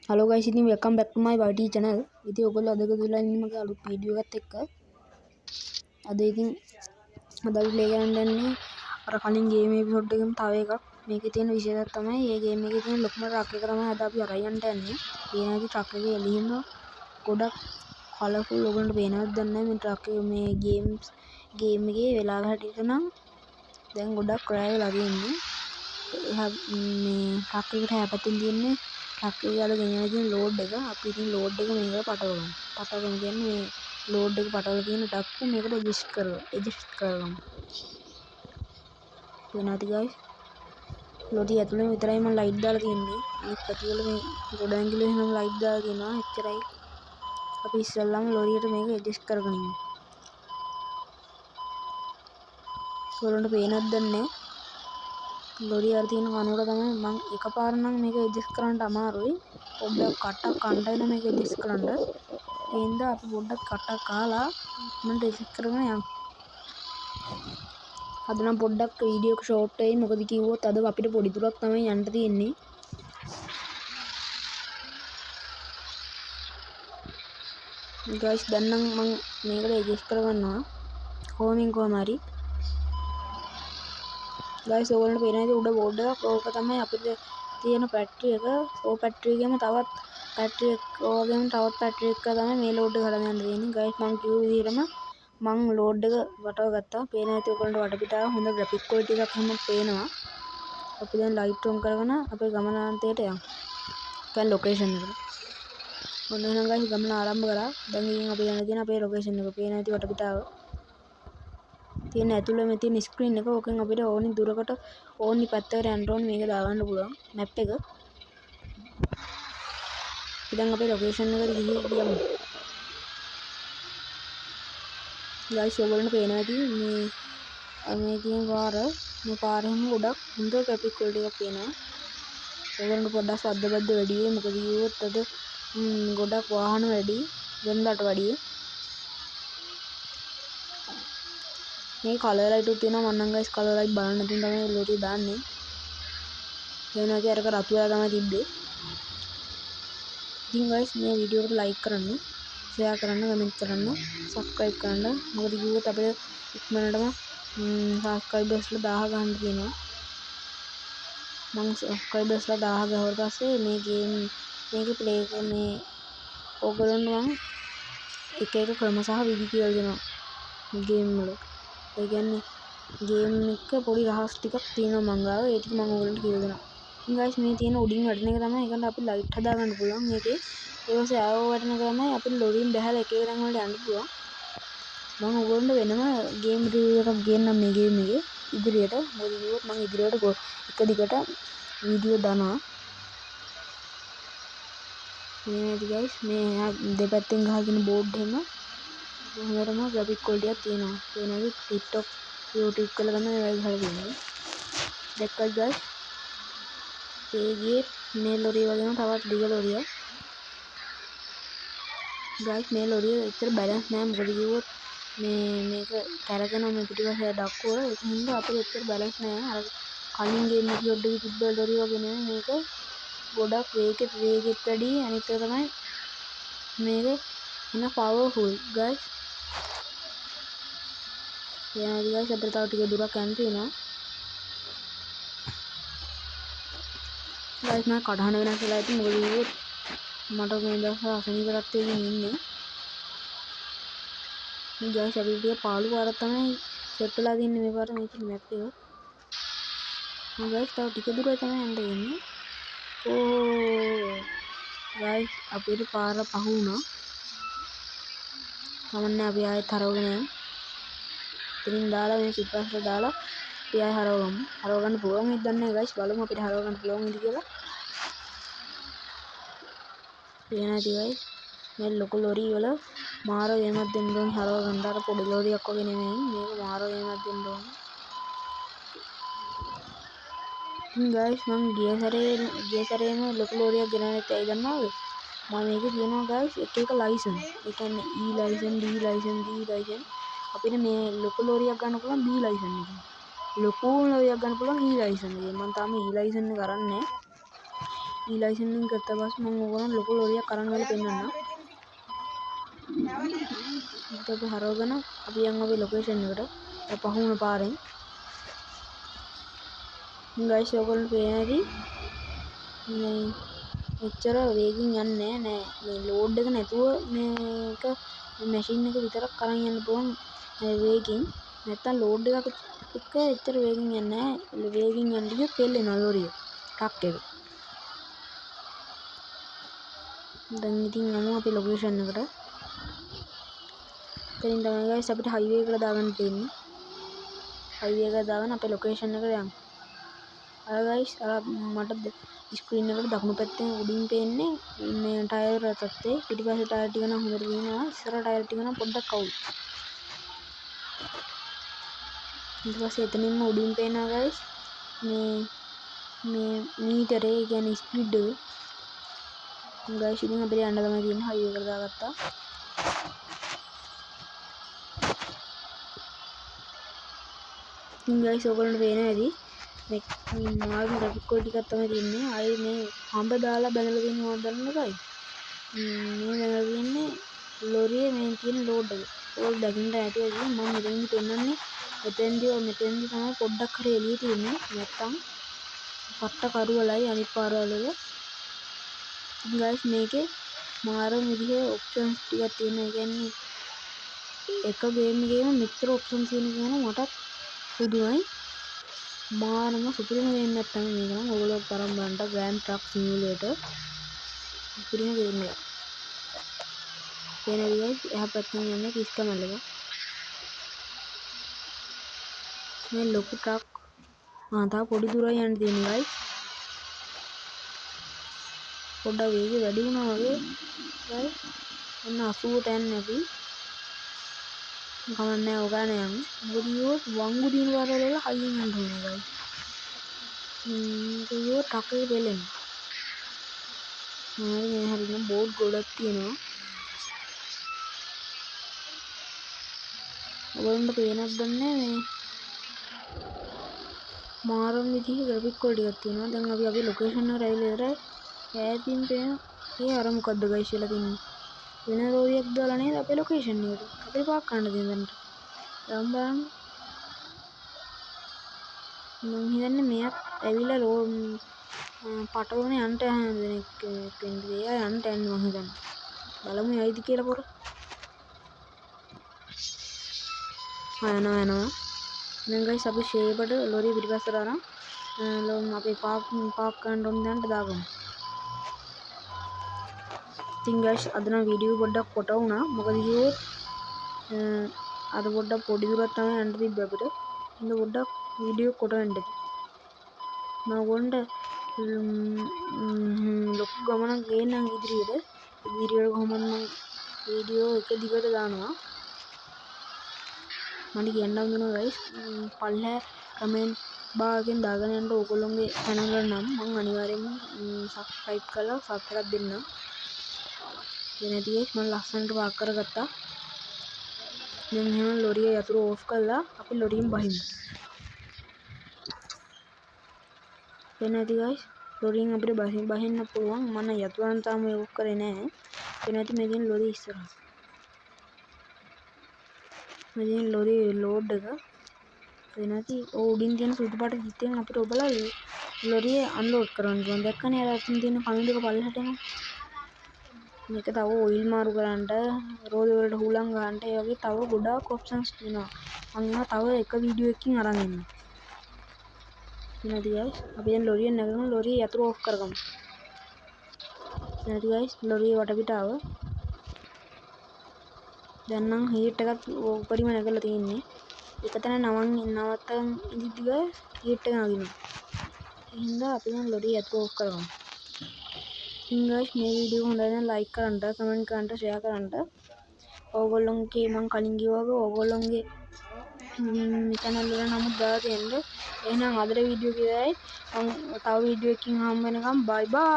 Hello guys, ඉතින් welcome back to my YT channel. ඉතින් ඔයගොල්ලෝ අද ගොඩලා ඉන්නේ මගේ අලුත් වීඩියෝ එකත් එක්ක. අද ඉතින් අපි ප්ලේ කරන්න යන්නේ අර කලින් ගේම් එපිසෝඩ් එකෙම තව එකක්. මේකේ තියෙන විශේෂයක් තමයි මේ ගේම් එකේ තියෙන ලොකුම ට්‍රක් එක තමයි අද අපි අරන් යන්න යන්නේ. පේන ඇති ට්‍රක් එකේ එළියෙම ගොඩක් කලර්ෆුල් ඔයගොල්ලන්ට පේනවද දන්නේ නැහැ මේ ට්‍රක් එක මේ ගේම් එකේ වෙලාව හැටියට නම් දැන් ගොඩක් රෑ වෙලා තියෙන්නේ. මේ ට්‍රක් එකට හැපැත්තෙන් තියෙන්නේ ට්‍රක් එකේ අද ගෙනියන තියෙන ලෝඩ් එක. අපි ඉතින් ලෝඩ් එක මේකට පටවගමු. පටවගමු කියන්නේ මේ ලෝඩ් එක පටවලා තියෙන ට්‍රක් එක මේකට ඇඩ්ජස්ට් කරගමු. වෙනවාද guys? ලෝඩ් ඇතුලේ විතරයි මම ලයිට් දාලා තියෙන්නේ. අනිත් පැතිවල මේ ගොඩ ඇඟිල්ල එහෙම ලයිට් දාලා තියෙනවා. එච්චරයි. අපි ඉස්සෙල්ලාම ලෝරියට මේක ඇඩ්ජස්ට් කරගෙන ඉමු. ඔයගොල්ලන්ට පේනවද දන්නේ නැහැ. ලෝරිය අර තියෙන කනුවට තමයි මම එකපාර නම් මේක ඇඩ්ජස්ට් කරන්න අමාරුයි. පොඩ්ඩක් කට්ටක් කන්න වෙන මේක ඇඩ්ජස්ට් කරන්න. ඒ හින්දා අපි පොඩ්ඩක් කට්ටක් කාලා මම ඇඩ්ජස්ට් කරගෙන යමු. අද නම් පොඩ්ඩක් වීඩියෝ එක ෂෝට් වෙයි. මොකද කිව්වොත් අද අපිට පොඩි දුරක් තමයි යන්න තියෙන්නේ. ගයිස් දැන් නම් මම මේකට ඇඩ්ජස්ට් කරගන්නවා. කොහොම හරි. ගයිස් ඔයගොල්ලන්ට පේනවද උඩ බෝඩ් එකක්? ඕක තමයි අපිට තියෙන බැටරි එක. ඕ බැටරි එකේම තවත් බැටරි එක වගේම තවත් බැටරි එකක් තමයි මේ ලෝඩ් එක හදන්න යන්න තියෙන්නේ. ගයිස් මම කිව්ව විදිහටම මම ලෝඩ් එක වටව ගත්තා. පේන ඇති ඔයගොල්ලන්ට වටපිටාව හොඳ ග්‍රැෆික් ක්වොලිටි එකක් හැම පේනවා. අපි දැන් ලයිට් ඔන් කරගෙන අපේ ගමනාන්තයට යමු. දැන් ලොකේෂන් එකට. ඔන්න එහෙනම් ගයිස් ගමන ආරම්භ කරා. දැන් ඉතින් අපි යන්න තියෙන අපේ ලොකේෂන් එක. පේන ඇති වටපිටාව. තියෙන ඇතුළේ මේ තියෙන ස්ක්‍රීන් එක. ඕකෙන් අපිට ඕනි දුරකට ඕනි පැත්තකට යන්න ඕනි මේක දාගන්න පුළුවන් මැප් එක. දැන් අපේ ලොකේෂන් එකට ගියමු. ගයිස් ඔයගොල්ලන්ට පේනවා ඇති මේ තියෙන මේ පාරෙම ගොඩක් හොඳ ග්‍රැෆික් ක්වොලිටි එකක් පේනවා. ඔයගොල්ලන්ට පොඩ්ඩක් ශබ්ද බද්ද වැඩි වෙයි. මොකද කිව්වොත් අද ගොඩක් වාහන වැඩි වෙනදාට වැඩිය. මේ කලර් ලයිට් උත් තියෙනවා. මම නම් ගයිස් කලර් ලයිට් බලන්න නැතුව තමයි ලෝරිය දාන්නේ. වෙනවා කිය අරක රතු වෙලා තමයි තිබ්බේ. ඉතින් ගයිස් මේ වීඩියෝ එකට ලයික් කරන්න, ෂෙයා කරන්න, කමෙන්ට් කරන්න, සබ්ස්ක්‍රයිබ් කරන්න. මොකද කිව්වොත් අපිට ඉක්මනටම සබ්ස්ක්‍රයිබර්ස්ලා 1000 ගන්න තියෙනවා. මම සබ්ස්ක්‍රයිබර්ස්ලා 1000 ගහුවට පස්සේ මේ ගේම් මේක ප්ලේ මේ ඕගොල්ලන්ට මම එක ක්‍රම සහ විදි කියලා දෙනවා ගේම් වල. ඒ කියන්නේ ගේම් එක පොඩි රහස් ටිකක් තියෙනවා මං ගාව. ඒ ටික මම ඔයගොල්ලන්ට කියලා දෙනවා. ඉතින් ගයිස් මේ තියෙන උඩින් වැටෙන එක තමයි. ඒකට අපි ලයිට් හදා ගන්න පුළුවන් මේකේ. ඊට පස්සේ ආවෝ වැටෙන එක තමයි අපිට ලොරියෙන් බහැලා එක තැන් වලට යන්න පුළුවන්. මම ඔයගොල්ලන්ට වෙනම ගේම් රිවිව් එකක් ගේන්නම් මේ ගේම් එකේ ඉදිරියට. මොකද කිව්වොත් මම ඉදිරියට එක දිගට වීඩියෝ දානවා. මේ ගයිස් මේ දෙපැත්තෙන් ගහගෙන බෝඩ් එහෙම හොඳටම ග්‍රැෆික් ක්වොලිටි එකක් තියෙනවා. වෙනදි TikTok YouTube වල තමයි මේ වගේ හදලා තියෙන්නේ. දැක්කද ගයිස්? මේ ලොරිය වගේම තවත් දිග ලොරියක්. ගයිස් මේ ලොරිය එච්චර බැලන්ස් නෑ. මොකද කිව්වොත් මේක කැරගෙන මේ පිටිපස්සේ ඩක්කුව. ඒක හින්දා අපිට එච්චර බැලන්ස් නෑ. අර කලින් ගේම් එපිසෝඩ් එකේ තිබ්බ ලොරිය වගේ නෙමෙයි මේක. ගොඩක් වේගෙත් වැඩි. අනිත් එක තමයි මේක එන පවර්ෆුල් ගයිස්. යනවා ගයිස් අපිට තව ටික දුරක් යන්න තියෙනවා. ගයිස් මම කඩහන වෙනස් වෙලා ඉතින් මොකද කිව්වොත් මට මේ දවස්වල අසනීප තත්ත්වයකින් ඉන්නේ. මේ ගයිස් අපිට ටික පාළු පාරක් තමයි සෙට් වෙලා තින්නේ මේ පාර මේ තියෙන මැප් එක. මම ගයිස් තව ටික දුරයි තමයි යන්න තියෙන්නේ. ඕ ගයිස් අපිට පාර පහ වුණා. කමන්නේ අපි ආයෙත් හරවගෙන යමු. ඉතින් දාලා මේ පිටපස්සට දාලා අපි ආයෙ හරවගමු. හරව ගන්න පුළුවන් වෙයිද දන්නේ නැහැ ගයිස්. බලමු අපිට හරව ගන්න පුළුවන් වෙයිද කියලා. පේන ඇති ගයිස් මේ ලොකු ලොරි වල මාර ගේමක් දෙන්න ඕනේ හරව ගන්න. අර පොඩි ලොරියක් වගේ නෙමෙයි. මේක මාර ගේමක් දෙන්න ඕනේ. ඉතින් ගයිස් මම ගිය සැරේම ලොකු ලොරියක් ගෙනාවෙත් ඇයි දන්නවද? මම මේකේ තියෙනවා ගයිස් එක ලයිසන්. ඒ කියන්නේ E licence, D licence, G licence. අපිට මේ ලොකු ලොරියක් ගන්න පුළුවන් B ලයිසන් එකෙන්. ලොකු ලොරියක් ගන්න පුළුවන් E ලයිසන් එකෙන්. මම තාම E ලයිසන් එක අරන් නැහැ. ලයිසන් එක ගත්ත පස්සේ මම ඕගොල්ලන්ට ලොකු ලොරියක් අරන් ගිහලා පෙන්නන්නම්. ඊට අපි හරවගෙන අපි යන් අපේ ලොකේෂන් එකට. පහු වුණ පාරෙන්. ගයිස් ඔයගොල්ලෝ පේන ඇති මේ එච්චර වේගින් යන්නේ නෑ. මේ ලෝඩ් එක නැතුව මේක මැෂින් එක විතරක් අරන් යන්න පුළුවන් වේගින්. නැත්තම් ලෝඩ් එකක් එක්ක එච්චර වේගින් යන්නේ නෑ. වේගින් යන්න ගියොත් පෙල්ලෙනවා ලෝරිය. ට්‍රක් එක. දැන් ඉතින් යමු අපේ ලොකේෂන් එකට. එතනින් තමයි ගයිස් අපිට හයිවේ එකට දාගන්න තියෙන්නේ. හයිවේ එකට දාගෙන අපේ ලොකේෂන් එකට යමු. අර ගයිස් අර මට ස්ක්‍රීන් එකට දකුණු පැත්තෙන් උඩින් පේන්නේ මේ ටයර් තත්ත්වය. පිටිපස්සේ ටයර් ටික නම් හොඳට තියෙනවා. ඉස්සර ටයර් ටික නම් පොඩ්ඩක් අවුල්. ඊට පස්සේ එතනින්ම උඩින් පේනවා ගයිස් මේ මීටරේ, ඒ කියන්නේ ස්පීඩ් එක. ගයිස් ඉතින් අපිට යන්න තමයි තියෙන්නේ. හයිවේ එකට දාගත්තා. ඉතින් ගයිස් ඔයගොල්ලන්ට පේනවා ඇති මේ මාර්ග ග්‍රැෆික් කෝඩ් ටිකක් තමයි තියෙන්නේ. ආයේ මේ හඹ දාලා බැලලා තියෙන මොකක්ද දන්නවද? මේ බැලලා තියෙන්නේ ලොරියේ මේ තියෙන ලෝඩ් එක. ඕල් දකින්න ඇති ඇති මම මෙතනින් පෙන්නන්නේ මෙතෙන්දී තමයි පොඩ්ඩක් හරි එළිය තියෙන්නේ. නැත්තම් පට්ට කරුවලයි අනිත් පාරවල. ඉතින් ගයිස් මේකේ මාරම විදිහේ ඔප්ෂන්ස් ටිකක් තියෙනවා. ඒ කියන්නේ එක ගේම් එකේම මෙච්චර ඔප්ෂන්ස් තියෙන කියන මටත් පුදුමයි. මාරම සුපිරිම ගේම් එකක් තමයි මේක නම්. ඔයගොල්ලෝ තරම් බලන්න ග්‍රෑන්ඩ් ට්‍රක් සිමියුලේටර්. සුපිරිම ගේම් එකක්. එනවි ගයිස් එහා පැත්තෙන් යන්නේ කිස් කැමල් එක. මේ ලොකු ට්‍රක් තව පොඩි දුරයි යන්න තියෙන්නේ ගයිස්. පොඩ්ඩක් වේගය වැඩි වුණා වගේ ගයිස්. එන්න 80ට යන්නේ අපි. කමන්නේ ඔගාන යමු. මොකද ඊයෝ වංගු දින පාරවල හයියෙන් යන්න ඕනේ ගයිස්. ඊයෝ ට්‍රක් එක පෙලෙනවා. මේ හරිනම් බෝඩ් ගොඩක් තියෙනවා. ඔයගොල්ලන්ට පේනවද දන්නේ මේ මාරම් විදිහේ ග්‍රැෆික් කෝඩ් එකක් තියෙනවා. දැන් අපි අපේ ලොකේෂන් එකට ඇවිල්ලා ඉවරයි. ඈතින් පේන ඒ අර මොකද්ද ගයිස් කියලා තින්නේ. වෙන ලෝරියක් දාලා නේද අපේ ලොකේෂන් එකට. අපිට පාක් කරන්න තියෙන දැන්ට. දැන් බලන්න. මම හිතන්නේ මෙයක් ඇවිල්ලා පටවන යන්න දෙනෙක් වෙන්නේ. එයා යන්න මම හිතන්නේ. බලමු යයිද කියලා පොර. යනවා. දැන් ගයිස් අපි ෂේපට ලොරිය පිටිපස්සට අරන් අපේ පාක් කරන්න ඕන දැන්ට දාගමු. ඉතින් ගයිස් අද නම් වීඩියෝ පොඩ්ඩක් කොට වුණා. මොකද කිව්වොත් අද පොඩ්ඩක් පොඩි දුරක් තමයි යන්න තිබ්බේ අපිට. ඉතින් පොඩ්ඩක් වීඩියෝ කොට වෙන්න ඇති. මම ඔයගොල්ලන්ට ලොකු ගමනක් ගේන්නම් ඉදිරියට. කොහොමද මම වීඩියෝ එක දිගට දානවා. මට කියන්න හම්බුණා ගයිස් පල්ලෙහා කමෙන්ට් බාගෙන් දාගෙන යන්න ඕගොල්ලෝගේ channel එක නම් මම අනිවාර්යයෙන්ම subscribe කරලා සබ් එකක් දෙන්නම්. එනදී ගයිස් මම ලස්සනට පාක් කරගත්තා. දැන් එහෙනම් ලොරිය යතුරු ඕෆ් කරලා අපි ලොරියෙන් බහිමු. එනදී ගයිස් ලොරියෙන් අපිට බහින්න පුළුවන්. මම යතුරුන් තාම ඕෆ් කරේ නැහැ. එනදී මේකෙන් ලොරිය ඉස්සරහා. මේ ලොරිය ලෝඩ් එක එනදී උඩින් තියෙන සුදු පාට චිත්‍රයෙන් අපිට ඔබලා ලොරිය අන්ලෝඩ් කරන්න පුළුවන්. දැක්කනේ අර අතින් තියෙන කණු දෙක පල්ලෙහාට එනවා. මේක තව ඔයිල් මාරු කරන්න, රෝද වලට හුලං ගන්න, ඒ වගේ තව ගොඩාක් ඔප්ෂන්ස් තියෙනවා. මම ඒවා තව එක වීඩියෝ එකකින් අරන් එන්නම්. එනදී ගයිස් අපි දැන් ලොරියෙන් නැගමු. ලොරිය යතුරු ඕෆ් කරගමු. එනදී ගයිස් ලොරිය වටපිටාව දැන් නම් හීට් එකත් උඩරිම නැගලා තියෙන්නේ. එකතැන නවත්තන් ඉඳිද්දි ගයිස් හීට් එක නගිනවා. ඒ හින්දා අපි දැන් ලොරිය යතුරු ඕෆ් කරගමු. ඉතින් ගයිස් මේ වීඩියෝ හොඳයි නම් ලයික් කරන්න, කමෙන්ට් කරන්න, ෂෙයා කරන්න. ඕගොල්ලොන්ගේ මම කලින් කිව්වා වගේ ඕගොල්ලොන්ගේ මේ channel වල නමුත් දාලා තියෙන්න. එහෙනම් අදට වීඩියෝ එක ඉවරයි. මම තව වීඩියෝ එකකින් හම්බ වෙනකම් බයි බයි.